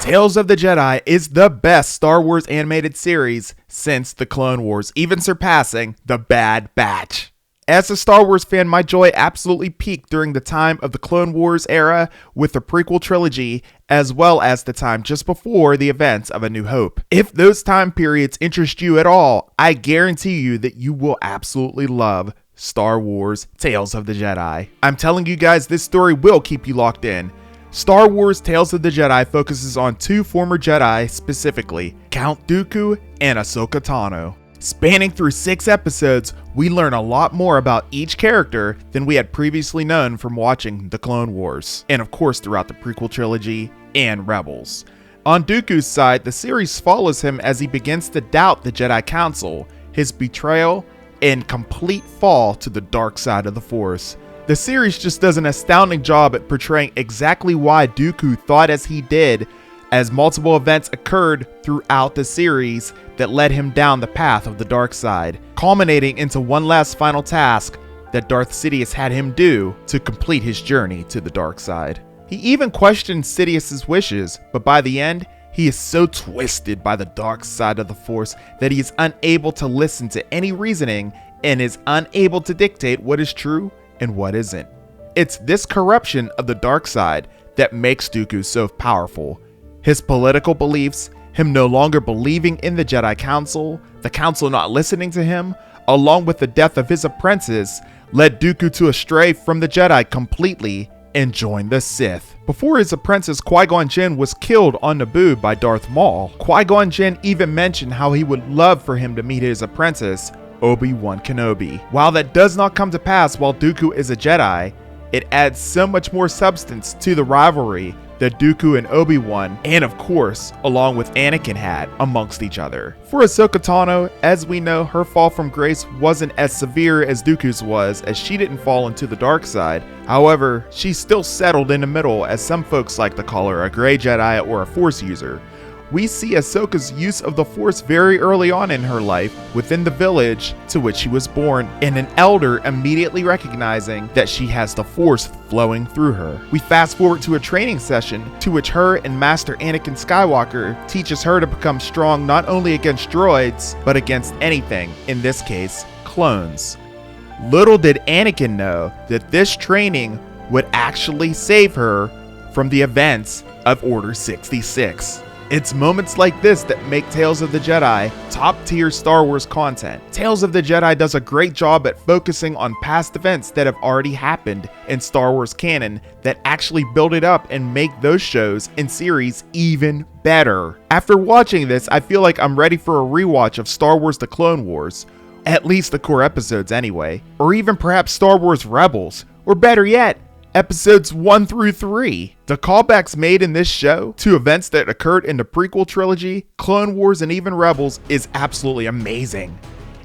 Tales of the Jedi is the best Star Wars animated series since the Clone Wars, even surpassing The Bad Batch. As a Star Wars fan, my joy absolutely peaked during the time of the Clone Wars era with the prequel trilogy, as well as the time just before the events of A New Hope. If those time periods interest you at all, I guarantee you that you will absolutely love Star Wars Tales of the Jedi. I'm telling you guys, this story will keep you locked in. Star Wars Tales of the Jedi focuses on two former Jedi, specifically Count Dooku and Ahsoka Tano. Spanning through 6 episodes, we learn a lot more about each character than we had previously known from watching the Clone Wars, and of course throughout the prequel trilogy and Rebels. On Dooku's side, the series follows him as he begins to doubt the Jedi Council, his betrayal, and complete fall to the dark side of the Force. The series just does an astounding job at portraying exactly why Dooku thought as he did, as multiple events occurred throughout the series that led him down the path of the dark side, culminating into one last final task that Darth Sidious had him do to complete his journey to the dark side. He even questioned Sidious's wishes, but by the end, he is so twisted by the dark side of the Force that he is unable to listen to any reasoning and is unable to dictate what is true and what isn't. It's this corruption of the dark side that makes Dooku so powerful. His political beliefs, him no longer believing in the Jedi Council, the Council not listening to him, along with the death of his apprentice, led Dooku to astray from the Jedi completely and join the Sith. Before his apprentice Qui-Gon Jinn was killed on Naboo by Darth Maul, Qui-Gon Jinn even mentioned how he would love for him to meet his apprentice, Obi-Wan Kenobi. While that does not come to pass while Dooku is a Jedi, it adds so much more substance to the rivalry that Dooku and Obi-Wan, and of course, along with Anakin, had amongst each other. For Ahsoka Tano, as we know, her fall from grace wasn't as severe as Dooku's was, as she didn't fall into the dark side. However, she's still settled in the middle, as some folks like to call her a gray Jedi or a Force user. We see Ahsoka's use of the Force very early on in her life within the village to which she was born, and an elder immediately recognizing that she has the Force flowing through her. We fast forward to a training session to which her and Master Anakin Skywalker teaches her to become strong not only against droids, but against anything, in this case, clones. Little did Anakin know that this training would actually save her from the events of Order 66. It's moments like this that make Tales of the Jedi top-tier Star Wars content. Tales of the Jedi does a great job at focusing on past events that have already happened in Star Wars canon that actually build it up and make those shows and series even better. After watching this, I feel like I'm ready for a rewatch of Star Wars The Clone Wars, at least the core episodes anyway, or even perhaps Star Wars Rebels, or better yet, episodes 1 through 3. The callbacks made in this show to events that occurred in the prequel trilogy, Clone Wars, and even Rebels is absolutely amazing.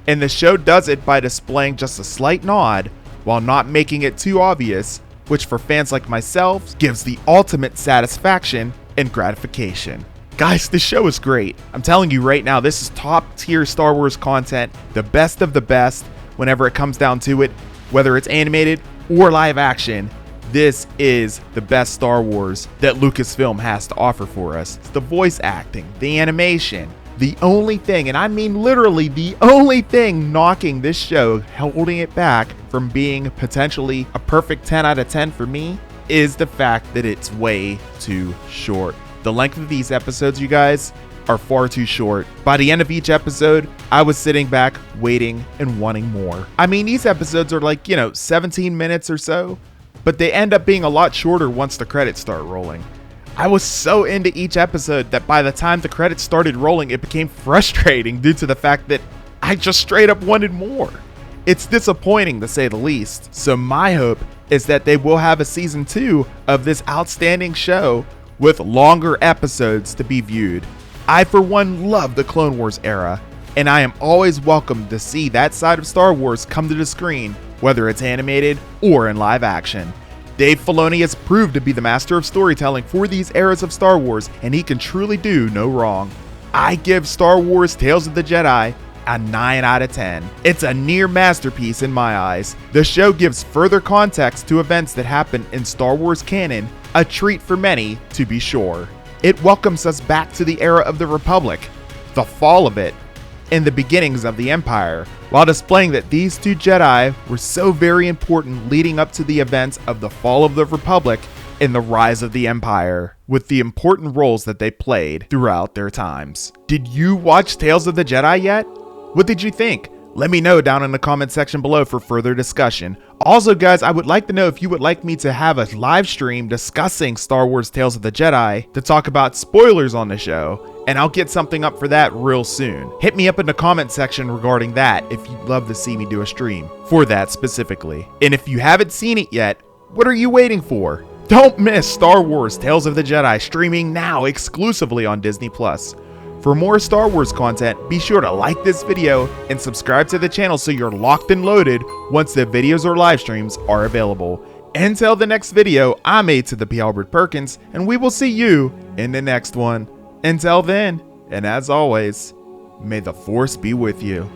And the show does it by displaying just a slight nod while not making it too obvious, which for fans like myself gives the ultimate satisfaction and gratification. Guys, this show is great. I'm telling you right now, this is top tier Star Wars content, the best of the best whenever it comes down to it, whether it's animated or live action. This is the best Star Wars that LucasFilm has to offer for us. It's the voice acting, the animation. The only thing, and I mean literally the only thing knocking this show, holding it back from being potentially a perfect 10 out of 10 for me, is the fact that it's way too short. The length of these episodes, you guys, are far too short. By the end of each episode, I was sitting back, waiting, and wanting more. I mean, these episodes are like, 17 minutes or so, but they end up being a lot shorter once the credits start rolling. I was so into each episode that by the time the credits started rolling, it became frustrating due to the fact that I just straight up wanted more. It's disappointing to say the least. So my hope is that they will have a season 2 of this outstanding show with longer episodes to be viewed. I, for one, love the Clone Wars era, and I am always welcome to see that side of Star Wars come to the screen, whether it's animated or in live action. Dave Filoni has proved to be the master of storytelling for these eras of Star Wars, and he can truly do no wrong. I give Star Wars Tales of the Jedi a 9 out of 10. It's a near masterpiece in my eyes. The show gives further context to events that happen in Star Wars canon, a treat for many to be sure. It welcomes us back to the era of the Republic, the fall of it, and the beginnings of the Empire, while displaying that these two Jedi were so very important leading up to the events of the fall of the Republic and the rise of the Empire, with the important roles that they played throughout their times. Did you watch Tales of the Jedi yet? What did you think? Let me know down in the comment section below for further discussion. Also guys, I would like to know if you would like me to have a live stream discussing Star Wars Tales of the Jedi to talk about spoilers on the show, and I'll get something up for that real soon. Hit me up in the comment section regarding that if you'd love to see me do a stream for that specifically. And if you haven't seen it yet, what are you waiting for? Don't miss Star Wars Tales of the Jedi streaming now exclusively on Disney+. For more Star Wars content, be sure to like this video and subscribe to the channel so you're locked and loaded once the videos or live streams are available. Until the next video, I'm A2the Albert Perkins, and we will see you in the next one. Until then, and as always, may the Force be with you.